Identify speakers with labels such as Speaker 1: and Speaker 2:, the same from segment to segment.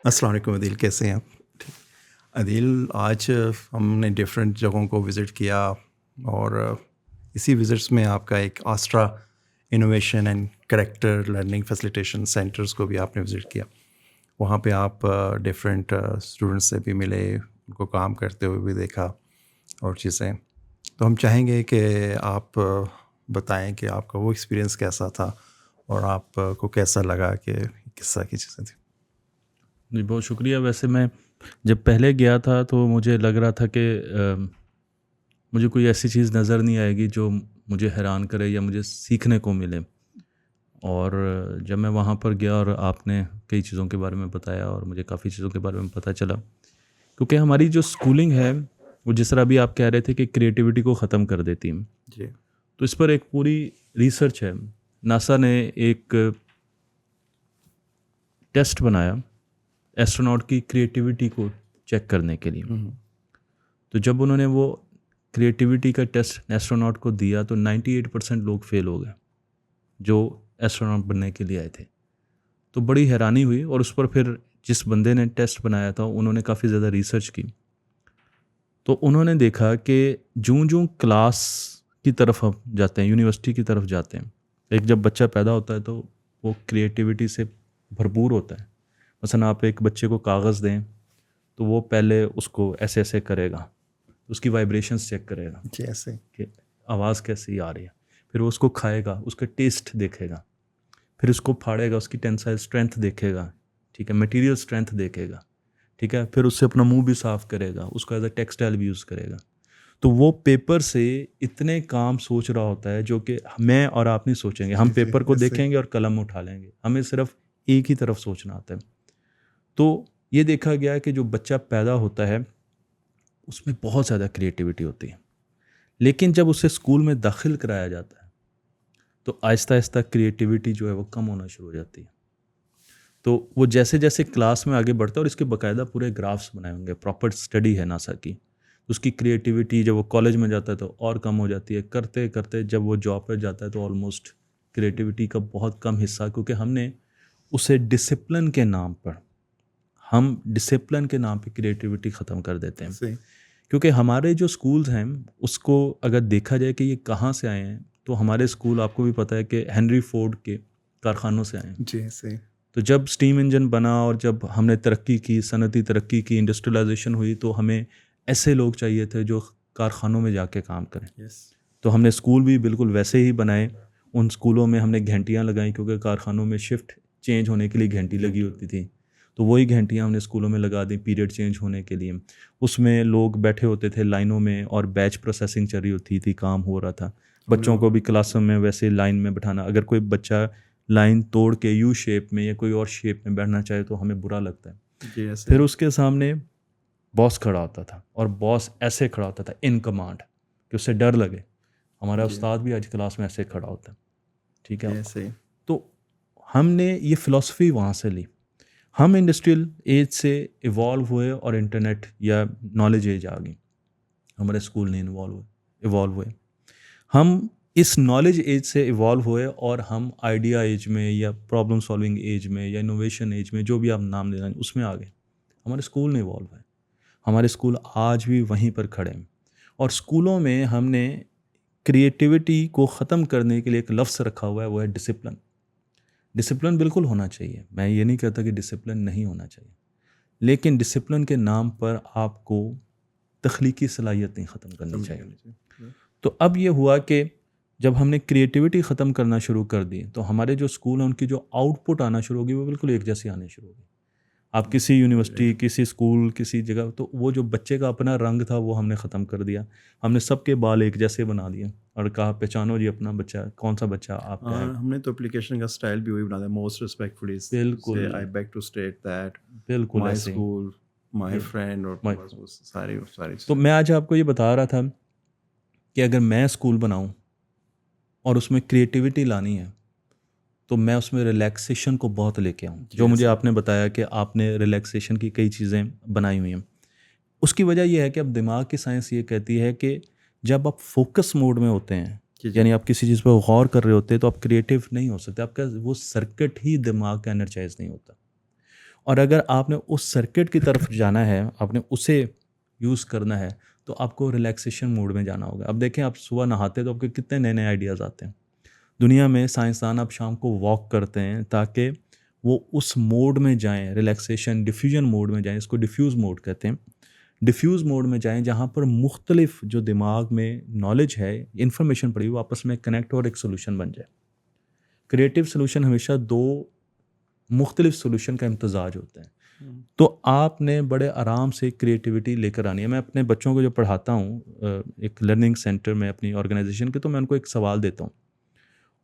Speaker 1: अस्सलाम वालेकुम अदील, कैसे हैं आप? ठीक। अदील, आज हमने डिफरेंट जगहों को विज़िट किया और इसी विज़िट्स में आपका एक Astra innovation and character learning facilitation centres को भी आपने विज़िट किया। वहाँ पे आप डिफरेंट स्टूडेंट्स से भी मिले, उनको काम करते हुए भी देखा और चीज़ें। तो हम चाहेंगे कि आप बताएं कि आपका वो एक्सपीरियंस कैसा था और आपको कैसा लगा कि किस तरह की चीज़ें थी?
Speaker 2: जी, बहुत शुक्रिया। वैसे मैं जब पहले गया था तो मुझे लग रहा था कि मुझे कोई ऐसी चीज़ नज़र नहीं आएगी जो मुझे हैरान करे या मुझे सीखने को मिले। और जब मैं वहाँ पर गया और आपने कई चीज़ों के बारे में बताया और मुझे काफ़ी चीज़ों के बारे में पता चला, क्योंकि हमारी जो स्कूलिंग है वो जिस तरह अभी आप कह रहे थे कि क्रिएटिविटी को ख़त्म कर देती है,
Speaker 1: जी।
Speaker 2: तो इस पर एक पूरी रिसर्च है। नासा ने एक टेस्ट बनाया एस्ट्रोनॉट की क्रिएटिविटी को चेक करने के लिए।
Speaker 1: हुँ।
Speaker 2: तो जब उन्होंने वो क्रिएटिविटी का टेस्ट एस्ट्रोनॉट को दिया तो 98% लोग फेल हो गए जो एस्ट्रोनॉट बनने के लिए आए थे। तो बड़ी हैरानी हुई और उस पर फिर जिस बंदे ने टेस्ट बनाया था उन्होंने काफ़ी ज़्यादा रिसर्च की। तो उन्होंने देखा कि जूं क्लास की तरफ हम जाते हैं, यूनिवर्सिटी की तरफ जाते हैं, एक जब बच्चा पैदा होता है तो वो क्रिएटिविटी से भरपूर होता है। मसलन आप एक बच्चे को कागज़ दें तो वो पहले उसको ऐसे ऐसे करेगा, उसकी वाइब्रेशंस चेक करेगा
Speaker 1: जी, ऐसे।
Speaker 2: कि आवाज़ कैसी आ रही है, फिर वो उसको खाएगा, उसका टेस्ट देखेगा, फिर उसको फाड़ेगा, उसकी टेंसाइल स्ट्रेंथ देखेगा, ठीक है, मटेरियल स्ट्रेंथ देखेगा, ठीक है, फिर उससे अपना मुंह भी साफ़ करेगा, उसको एज अ टेक्सटाइल भी यूज़ करेगा। तो वो पेपर से इतने काम सोच रहा होता है जो कि मैं और आप नहीं सोचेंगे। हम
Speaker 1: जी, जी,
Speaker 2: पेपर को
Speaker 1: ऐसे।
Speaker 2: देखेंगे और कलम उठा लेंगे, हमें सिर्फ एक ही तरफ सोचना आता है। तो ये देखा गया है कि जो बच्चा पैदा होता है उसमें बहुत ज़्यादा क्रिएटिविटी होती है, लेकिन जब उसे स्कूल में दाखिल कराया जाता है तो आहिस्ता आहिस्ता क्रिएटिविटी जो है वो कम होना शुरू हो जाती है। तो वो जैसे जैसे क्लास में आगे बढ़ता है, और इसके बाकायदा पूरे ग्राफ्स बनाए होंगे, प्रॉपर स्टडी है नासा की, उसकी क्रिएटिविटी जब वो कॉलेज में जाता है तो और कम हो जाती है, करते करते जब वो जॉब पर जाता है तो ऑलमोस्ट क्रिएटिविटी का बहुत कम हिस्सा, क्योंकि हमने उसे डिसिप्लिन के नाम पर, हम डिसिप्लिन के नाम पे क्रिएटिविटी ख़त्म कर देते हैं।
Speaker 1: ऐसे।
Speaker 2: क्योंकि हमारे जो स्कूल्स हैं उसको अगर देखा जाए कि ये कहाँ से आए हैं, तो हमारे स्कूल आपको भी पता है कि हेनरी फोर्ड के कारखानों से आए हैं।
Speaker 1: जी, ऐसे।
Speaker 2: तो जब स्टीम इंजन बना और जब हमने तरक्की की, सनती तरक्की की, इंडस्ट्रियलाइजेशन हुई, तो हमें ऐसे लोग चाहिए थे जो कारखानों में जाके काम करें।
Speaker 1: यस।
Speaker 2: तो हमने स्कूल भी बिल्कुल वैसे ही बनाए। उन स्कूलों में हमने घंटियाँ लगाई, क्योंकि कारखानों में शिफ्ट चेंज होने के लिए घंटी लगी होती थी। तो वही घंटियाँ हमने स्कूलों में लगा दी पीरियड चेंज होने के लिए। उसमें लोग बैठे होते थे लाइनों में और बैच प्रोसेसिंग चल रही होती थी, काम हो रहा था।
Speaker 1: हमने
Speaker 2: बच्चों
Speaker 1: वो।
Speaker 2: को भी क्लासों में वैसे लाइन में बैठाना, अगर कोई बच्चा लाइन तोड़ के यू शेप में या कोई और शेप में बैठना चाहे तो हमें बुरा लगता है।
Speaker 1: जी, ऐसे।
Speaker 2: फिर उसके सामने बॉस खड़ा होता था और बॉस ऐसे खड़ा होता था इन कमांड कि उससे डर लगे। हमारा
Speaker 1: जी,
Speaker 2: उस्ताद भी आज क्लास में ऐसे खड़ा होता है, ठीक
Speaker 1: जी,
Speaker 2: है।
Speaker 1: ऐसे।
Speaker 2: तो हमने ये फ़िलॉसफ़ी वहाँ से ली। हम इंडस्ट्रियल एज से इवॉल्व हुए और इंटरनेट या नॉलेज एज आ गई। हमारे स्कूल नहीं इवॉल्व हुए। हम इस नॉलेज एज से इवॉल्व हुए और हम आइडिया एज में या प्रॉब्लम सॉल्विंग एज में या इनोवेशन एज में, जो भी आप नाम देना उसमें आ गए। हमारे स्कूल नहीं इवॉल्व है। हमारे स्कूल आज भी वहीं पर खड़े हैं। और स्कूलों में हमने क्रिएटिविटी को ख़त्म करने के लिए एक लफ्ज़ रखा हुआ है, वो है डिसिप्लिन। डिसिप्लिन बिल्कुल होना चाहिए, मैं ये नहीं कहता कि डिसिप्लिन नहीं होना चाहिए, लेकिन डिसिप्लिन के नाम पर आपको तख्लीकी सलाहियत नहीं ख़त्म करनी
Speaker 1: खत्म नहीं
Speaker 2: चाहिए।
Speaker 1: करनी चाहिए।
Speaker 2: तो अब ये हुआ कि जब हमने क्रिएटिविटी ख़त्म करना शुरू कर दी तो हमारे जो स्कूल हैं उनकी जो आउटपुट आना शुरू होगी वो बिल्कुल एक जैसी आनी शुरू होगी। आप किसी यूनिवर्सिटी, किसी स्कूल, किसी जगह, तो वो जो बच्चे का अपना रंग था वो हमने ख़त्म कर दिया। हमने सबके बाल एक जैसे बना दिए और कहा पहचानो जी अपना बच्चा, कौन सा बच्चा आपका है।
Speaker 1: हमने तो एप्लीकेशन का स्टाइल भी वही बना दिया, मोस्ट रिस्पेक्टफुली
Speaker 2: बिल्कुल,
Speaker 1: say I beg to state that
Speaker 2: बिल्कुल
Speaker 1: माय
Speaker 2: ऐसे ही।
Speaker 1: स्कूल, माय
Speaker 2: ये
Speaker 1: फ्रेंड, और
Speaker 2: मैं
Speaker 1: बस वो सारी सारी
Speaker 2: तो
Speaker 1: चीज़ें।
Speaker 2: मैं आज आपको ये बता रहा था कि अगर मैं स्कूल बनाऊँ और उसमें क्रिएटिविटी लानी है तो मैं उसमें रिलैक्सेशन को बहुत लेके आऊँ।
Speaker 1: जी,
Speaker 2: जो मुझे
Speaker 1: ऐसे।
Speaker 2: आपने बताया कि आपने रिलैक्सेशन की कई चीज़ें बनाई हुई हैं। उसकी वजह ये है कि अब दिमाग की साइंस ये कहती है कि जब आप फ़ोकस मोड में होते हैं,
Speaker 1: जी, जी।
Speaker 2: यानी आप किसी चीज़ पर गौर कर रहे होते हैं, तो आप क्रिएटिव नहीं हो सकते। आपका वो सर्किट ही दिमाग का एनर्जाइज़ नहीं होता। और अगर आपने उस सर्किट की तरफ जाना है, आपने उसे यूज़ करना है, तो आपको रिलैक्सेशन मोड में जाना होगा। अब देखें, आप सुबह नहाते हैं तो आपके कितने नए नए आइडियाज़ आते हैं। दुनिया में साइंसदान अब शाम को वॉक करते हैं ताकि वो उस मोड में जाएं, रिलैक्सेशन डिफ्यूजन मोड में जाएं, इसको डिफ्यूज़ मोड कहते हैं। डिफ्यूज़ मोड में जाएं जहाँ पर मुख्तलिफ जो दिमाग में नॉलेज है, इन्फॉर्मेशन पड़ी, वो आपस में कनेक्ट और एक सोल्यूशन बन जाए। क्रिएटिव सोल्यूशन हमेशा दो मुख्तलिफ सोल्यूशन का इम्तजाज होता है। तो आपने बड़े आराम से क्रिएटिविटी लेकर आनी है। मैं अपने बच्चों को जो पढ़ाता हूँ एक लर्निंग सेंटर में अपनी ऑर्गेनाइजेशन के, तो मैं उनको एक सवाल देता हूँ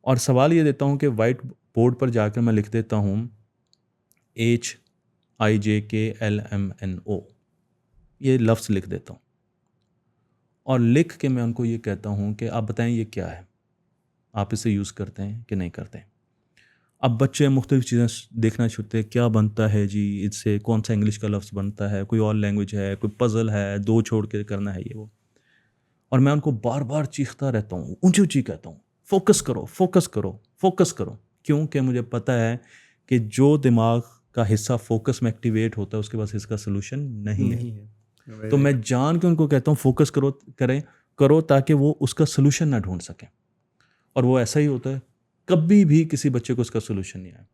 Speaker 2: और सवाल ये देता हूँ कि वाइट बोर्ड पर जाकर मैं लिख देता हूँ HIJKLMNO, ये लफ्ज़ लिख देता हूँ और लिख के मैं उनको ये कहता हूँ कि आप बताएं ये क्या है, आप इसे यूज़ करते हैं कि नहीं करते हैं। अब बच्चे मुख्तलिफ़ चीज़ें देखना छूटते हैं, क्या बनता है जी इससे, कौन सा इंग्लिश का लफ्ज़ बनता है, कोई और लैंग्वेज है, कोई पज़ल है, दो छोड़ के करना है ये वो। और मैं उनको बार बार चीखता रहता हूँ, ऊंची ऊंची कहता हूँ, फोकस करो फोकस करो फोकस करो। क्योंकि मुझे पता है कि जो दिमाग का हिस्सा फोकस में एक्टिवेट होता है उसके पास इसका सोल्यूशन नहीं है। तो मैं जान के उनको कहता हूँ फोकस करो ताकि वो उसका सोल्यूशन ना ढूंढ सकें। और वो ऐसा ही होता है, कभी भी किसी बच्चे को उसका सोल्यूशन नहीं आया,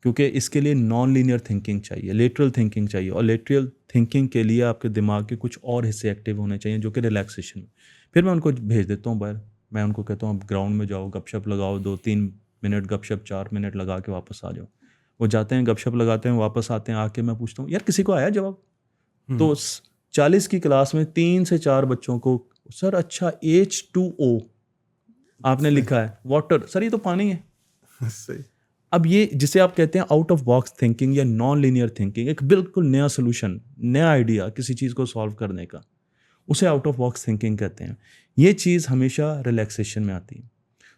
Speaker 2: क्योंकि इसके लिए नॉन लीनियर थिंकिंग चाहिए, लेटरल थिंकिंग चाहिए, और लेटरल थिंकिंग के लिए आपके दिमाग के कुछ और हिस्से एक्टिव होने चाहिए जो कि रिलैक्सेशन में। फिर मैं उनको भेज देता हूँ बाहर, मैं उनको कहता हूँ आप ग्राउंड में जाओ, गपशप लगाओ, 2-3 मिनट गपशप, 4 मिनट लगा के वापस आ जाओ। वो जाते हैं, गपशप लगाते हैं, वापस आते हैं, आके मैं पूछता हूँ यार किसी को आया जवाब? तो 40 की क्लास में 3 से 4 बच्चों को, सर अच्छा H2O आपने लिखा है, वाटर, सर ये तो पानी है।
Speaker 1: सही।
Speaker 2: अब ये जिसे आप कहते हैं आउट ऑफ बॉक्स थिंकिंग या नॉन लीनियर थिंकिंग, एक बिल्कुल नया सोल्यूशन, नया आइडिया किसी चीज़ को सॉल्व करने का, उसे आउट ऑफ बॉक्स थिंकिंग कहते हैं। ये चीज़ हमेशा रिलैक्सेशन में आती है।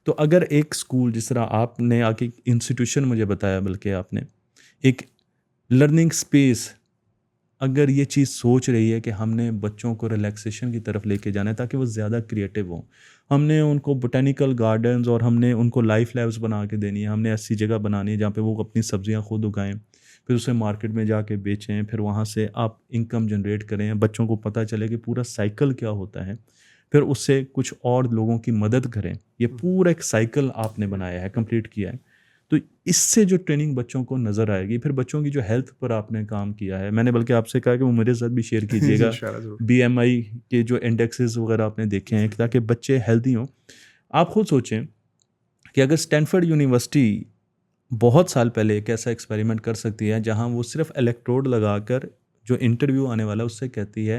Speaker 2: तो अगर एक स्कूल, जिस तरह आपने आके इंस्टीट्यूशन मुझे बताया, बल्कि आपने एक लर्निंग स्पेस, अगर ये चीज़ सोच रही है कि हमने बच्चों को रिलैक्सेशन की तरफ लेके जाना है ताकि वो ज़्यादा क्रिएटिव हों, हमने उनको बोटेनिकल गार्डन्स और हमने उनको लाइफ लैब्स बना के देनी है, हमने ऐसी जगह बनानी है जहाँ पे वो अपनी सब्जियाँ खुद उगाएं, फिर उसे मार्केट में जाके बेचें, फिर वहाँ से आप इनकम जनरेट करें, बच्चों को पता चले कि पूरा साइकिल क्या होता है, फिर उससे कुछ और लोगों की मदद करें। ये पूरा एक साइकिल आपने बनाया है, कंप्लीट किया है। तो इससे जो ट्रेनिंग बच्चों को नज़र आएगी, फिर बच्चों की जो हेल्थ पर आपने काम किया है, मैंने बल्कि आपसे कहा कि वो मेरे साथ भी शेयर कीजिएगा BMI के जो इंडेक्सेस वगैरह आपने देखे हैं, ताकि बच्चे हेल्दी हों। आप खुद सोचें कि अगर स्टैनफोर्ड यूनिवर्सिटी बहुत साल पहले एक ऐसा एक्सपेरिमेंट कर सकती है जहां वो सिर्फ इलेक्ट्रोड लगाकर जो इंटरव्यू आने वाला है उससे कहती है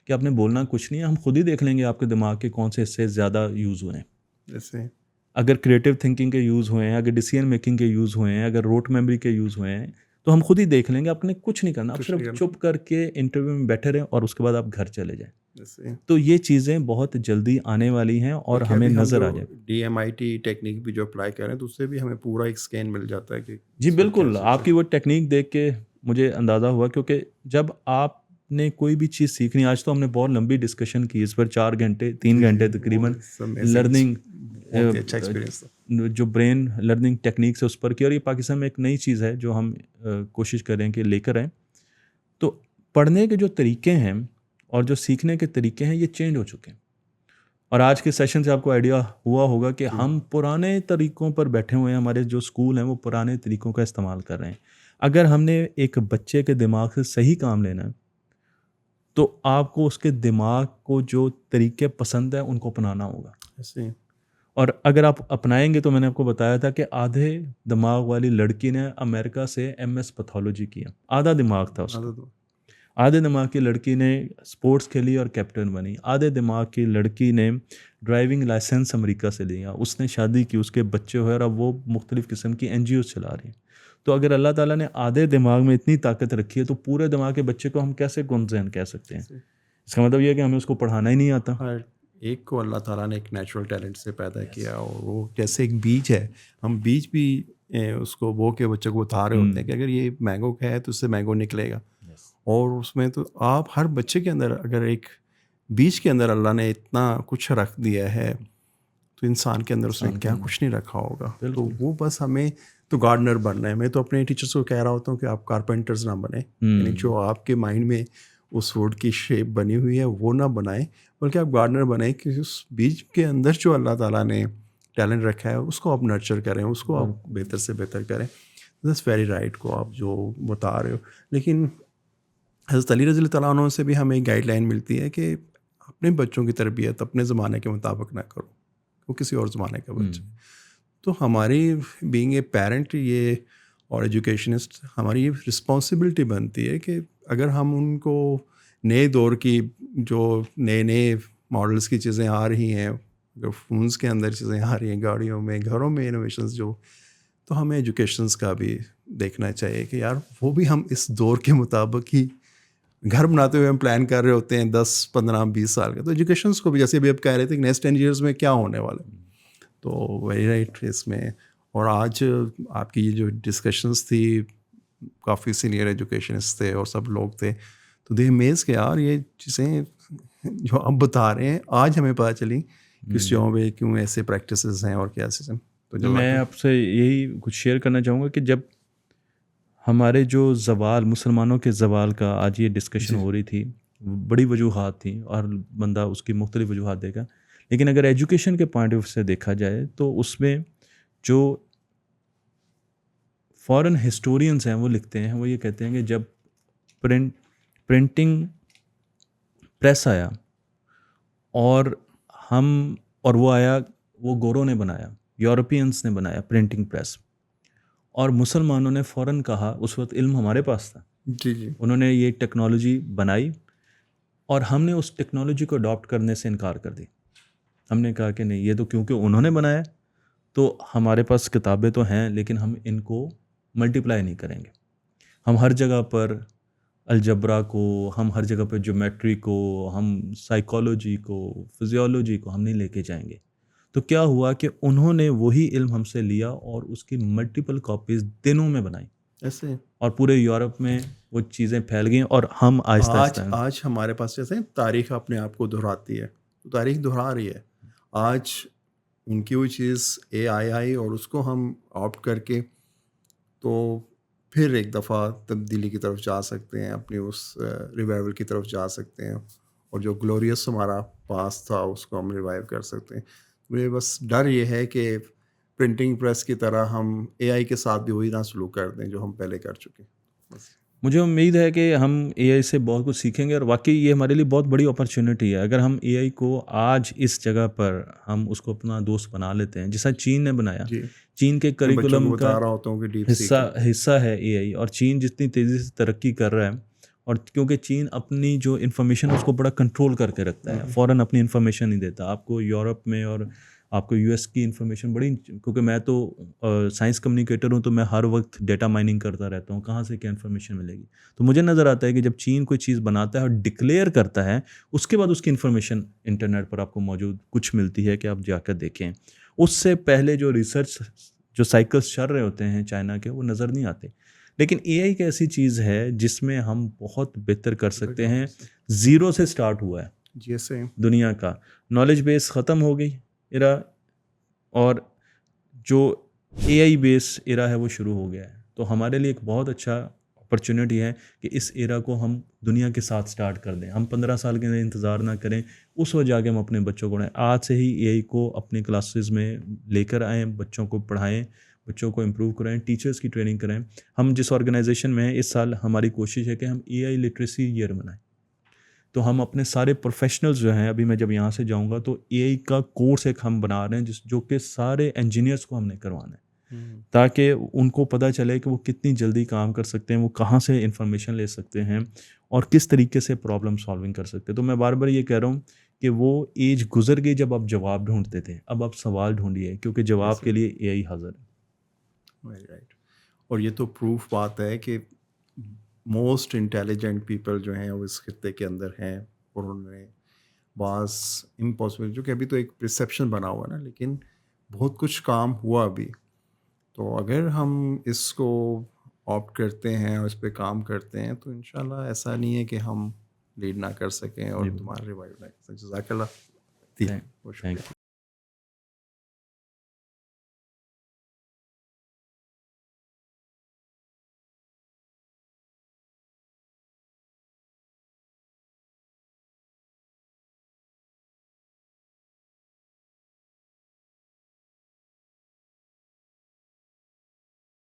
Speaker 2: कि आपने बोलना कुछ नहीं है, हम खुद ही देख लेंगे आपके दिमाग के कौन से हिस्से ज़्यादा यूज़ हुए हैं।
Speaker 1: जैसे
Speaker 2: अगर क्रिएटिव थिंकिंग के यूज़ हुए हैं, अगर डिसीजन मेकिंग के यूज़ हुए हैं, अगर रोट मेमोरी के यूज़ हुए हैं, तो हम खुद ही देख लेंगे, आपने कुछ नहीं करना, आप सिर्फ चुप करके इंटरव्यू में बैठे रहें और उसके बाद आप घर चले जाएं। तो ये चीज़ें बहुत जल्दी आने वाली हैं और हमें नज़र आ जाए।
Speaker 1: DMIT टेक्निक भी जो अप्लाई कर रहे हैं तो उससे भी हमें पूरा एक स्कैन मिल जाता है कि
Speaker 2: जी बिल्कुल, आपकी वो टेक्निक देख के मुझे अंदाज़ा हुआ, क्योंकि जब आपने कोई भी चीज़ सीखनी, आज तो हमने बहुत लंबी डिस्कशन की इस पर, 4 घंटे 3 घंटे तकरीबन लर्निंग,
Speaker 1: अच्छा एक्सपीरियंस
Speaker 2: जो ब्रेन लर्निंग टेक्निक्स है उस पर की, और ये पाकिस्तान में एक नई चीज़ है जो हम कोशिश करें कि लेकर आएँ। तो पढ़ने के जो तरीके हैं और जो सीखने के तरीके हैं ये चेंज हो चुके हैं, और आज के सेशन से आपको आइडिया हुआ होगा कि हम पुराने तरीक़ों पर बैठे हुए हैं, हमारे जो स्कूल हैं वो पुराने तरीक़ों का इस्तेमाल कर रहे हैं। अगर हमने एक बच्चे के दिमाग से सही काम लेना है तो आपको उसके दिमाग को जो तरीके पसंद है उनको अपनाना होगा।
Speaker 1: ऐसे
Speaker 2: और अगर आप अपनाएंगे, तो मैंने आपको बताया था कि आधे दिमाग वाली लड़की ने अमेरिका से MS पैथोलॉजी किया, आधा दिमाग था उसका। आधे दिमाग की लड़की ने स्पोर्ट्स खेली और कैप्टन बनी। आधे दिमाग की लड़की ने ड्राइविंग लाइसेंस अमेरिका से लिया, उसने शादी की, उसके बच्चे हुए, और अब वो मुख्तलिफ़ किस्म की NGOs चला रही हैं। तो अगर अल्लाह ताला ने आधे दिमाग में इतनी ताकत रखी है तो पूरे दिमाग के बच्चे को हम कैसे गुमज़हन कह सकते हैं? इसका मतलब यह है कि हमें उसको पढ़ाना ही नहीं आता।
Speaker 1: हर एक को अल्लाह ताला ने एक नेचुरल टैलेंट से पैदा किया, और वो जैसे एक बीज है, हम बीज भी उसको बो के बच्चों को बता रहे होते हैं कि अगर ये मैंगो का है तो उससे मैंगो निकलेगा। और उसमें तो आप हर बच्चे के अंदर, अगर एक बीज के अंदर अल्लाह ने इतना कुछ रख दिया है, तो इंसान के अंदर उसने क्या कुछ नहीं रखा होगा, तो वो बस हमें तो गार्डनर बनना है। मैं तो अपने टीचर्स को कह रहा होता हूँ कि आप कारपेंटर्स ना बने, यानी जो आपके माइंड में उस वुड की शेप बनी हुई है वो ना बनाएं, बल्कि आप गार्डनर बनाएं कि उस बीज के अंदर जो अल्लाह ताला ने टैलेंट रखा है उसको आप नर्चर करें, उसको आप बेहतर से बेहतर करें। दैट्स वेरी राइट को आप जो बता रहे हो। लेकिन हज़रत अली रज़ी अल्लाह अन्हु से भी हमें एक गाइडलाइन मिलती है कि अपने बच्चों की तरबियत अपने ज़माने के मुताबिक ना करो, वो किसी और ज़माने का बच्चा। तो हमारी बीइंग ए पेरेंट ये और एजुकेशनिस्ट हमारी ये रिस्पॉन्सिबिलिटी बनती है कि अगर हम उनको नए दौर की जो नए नए मॉडल्स की चीज़ें आ रही हैं, अगर फ़ोन्स के अंदर चीज़ें आ रही हैं, गाड़ियों में, घरों में इनोवेशंस जो, तो हमें एजुकेशंस का भी देखना चाहिए कि यार वो भी हम इस दौर के मुताबिक ही घर बनाते हुए हम प्लान कर रहे होते हैं 10, 15, 20 साल का। तो एजुकेशंस को भी जैसे अभी आप कह रहे थे कि नेक्स्ट 10 ईयर्स में क्या होने वाला है, तो वेरी राइट इसमें। और आज आपकी ये जो डिस्कशंस थी, काफ़ी सीनियर एजुकेशनिस्ट थे और सब लोग थे, तो दे अमेज़ के यार ये चीज़ें जो आप बता रहे हैं आज हमें पता चली किस जगहों पे क्यों ऐसे प्रैक्टिसेस हैं और क्या सिस्टम। तो
Speaker 2: मैं आपसे यही कुछ शेयर करना चाहूँगा कि जब हमारे जो ज़वाल, मुसलमानों के ज़वाल का आज ये डिस्कशन हो रही थी, बड़ी वजूहात थी और बंदा उसकी मुख्तलिफ वजूहात देगा, लेकिन अगर एजुकेशन के पॉइंट ऑफ व्यू से देखा जाए तो उसमें जो फॉरेन हिस्टोरियंस हैं वो लिखते हैं, वो ये कहते हैं कि जब प्रिंटिंग प्रेस आया और वो आया, वो गोरों ने बनाया, यूरोपियंस ने बनाया प्रिंटिंग प्रेस, और मुसलमानों ने फ़ौरन कहा, उस वक्त इल्म हमारे पास था,
Speaker 1: जी
Speaker 2: उन्होंने ये टेक्नोलॉजी बनाई और हमने उस टेक्नोलॉजी को अडॉप्ट करने से इनकार कर दी। हमने कहा कि नहीं, ये तो क्योंकि उन्होंने बनाया तो हमारे पास किताबें तो हैं लेकिन हम इनको मल्टीप्लाई नहीं करेंगे। हम हर जगह पर अलजबरा को, हम हर जगह पर ज्योमेट्री को, हम साइकोलॉजी को, फिजियोलॉजी को हम नहीं लेके जाएंगे। तो क्या हुआ कि उन्होंने वही इल्म हमसे लिया और उसकी मल्टीपल कॉपीज़ दिनों में बनाई
Speaker 1: ऐसे, और
Speaker 2: पूरे यूरोप में वो चीज़ें फैल गई और हम आहिस्ता आहिस्ता
Speaker 1: आज हमारे पास जैसे तारीख अपने आप को दोहराती है, तो तारीख दोहरा रही है। आज उनकी वो चीज़ AI आई और उसको हम ऑप्ट करके तो फिर एक दफ़ा तब्दीली की तरफ जा सकते हैं, अपनी उस रिवाइवल की तरफ जा सकते हैं, और जो ग्लोरियस हमारा पास था उसको हम रिवाइव कर सकते हैं। मुझे बस डर ये है कि प्रिंटिंग प्रेस की तरह हम AI के साथ भी वही ना सलूक कर दें जो हम पहले कर चुके हैं। बस
Speaker 2: मुझे उम्मीद है कि हम AI से बहुत कुछ सीखेंगे और वाकई ये हमारे लिए बहुत बड़ी अपॉर्चुनिटी है। अगर हम AI को आज इस जगह पर हम उसको अपना दोस्त बना लेते हैं, जैसा चीन ने बनाया, चीन के करिकुलम का हिस्सा है AI, और चीन जितनी तेज़ी से तरक्की कर रहा है, और क्योंकि चीन अपनी जो इन्फॉर्मेशन उसको बड़ा कंट्रोल करके रखता है, फ़ौरन अपनी इन्फॉर्मेशन नहीं देता आपको। यूरोप में और आपको US की इन्फॉर्मेशन बड़ी, क्योंकि मैं तो साइंस कम्युनिकेटर हूँ तो मैं हर वक्त डेटा माइनिंग करता रहता हूँ, कहाँ से क्या इन्फॉर्मेशन मिलेगी। तो मुझे नज़र आता है कि जब चीन कोई चीज़ बनाता है और डिक्लेयर करता है, उसके बाद उसकी इन्फॉर्मेशन इंटरनेट पर आपको मौजूद कुछ मिलती है कि आप जाकर देखें। उससे पहले जो रिसर्च जो साइकिल्स चल रहे होते हैं चाइना के, वो नज़र नहीं आते। लेकिन AI एक ऐसी चीज़ है जिसमें हम बहुत बेहतर कर सकते हैं। ज़ीरो से स्टार्ट हुआ है
Speaker 1: जैसे
Speaker 2: दुनिया का, नॉलेज बेस ख़त्म हो गई एरा, और जो AI बेस एरा है वो शुरू हो गया है। तो हमारे लिए एक बहुत अच्छा अपॉर्चुनिटी है कि इस एरा को हम दुनिया के साथ स्टार्ट कर दें। हम 15 साल के लिए इंतज़ार ना करें, उस वक्त जाके हम अपने बच्चों को आज से ही AI को अपने क्लासेस में लेकर आएँ, बच्चों को पढ़ाएँ, बच्चों को इम्प्रूव कराएं, टीचर्स की ट्रेनिंग कराएं। हम जिस ऑर्गेनाइजेशन में हैं, इस साल हमारी कोशिश है कि हम AI लिटरेसी ईयर मनाएं। तो हम अपने सारे प्रोफेशनल्स जो हैं, अभी मैं जब यहाँ से जाऊँगा तो AI का कोर्स एक हम बना रहे हैं जो कि सारे इंजीनियर्स को हमने करवाना है, ताकि उनको पता चले कि वो कितनी जल्दी काम कर सकते हैं, वो कहाँ से इंफॉर्मेशन ले सकते हैं और किस तरीके से प्रॉब्लम सॉल्विंग कर सकते हैं। तो मैं बार बार ये कह रहा हूँ कि वो एज गुजर गई जब आप जवाब ढूंढते थे, अब आप सवाल ढूंढिए, क्योंकि जवाब के लिए AI हाजिर है।
Speaker 1: राइट। और ये तो प्रूफ बात है कि मोस्ट इंटेलिजेंट पीपल जो हैं वो इस खित्ते के अंदर हैं, और उन्होंने बास इम्पॉसिबल, जो कि अभी तो एक परसेप्शन बना हुआ है ना, लेकिन बहुत कुछ काम हुआ अभी। तो अगर हम इसको ऑप्ट करते हैं और इस पर काम करते हैं तो इंशाल्लाह ऐसा नहीं है कि हम लीड ना कर सकें और तुम्हारे रिवाइव ना कर सकें। जज़ाकल्लाह।
Speaker 2: Thank you.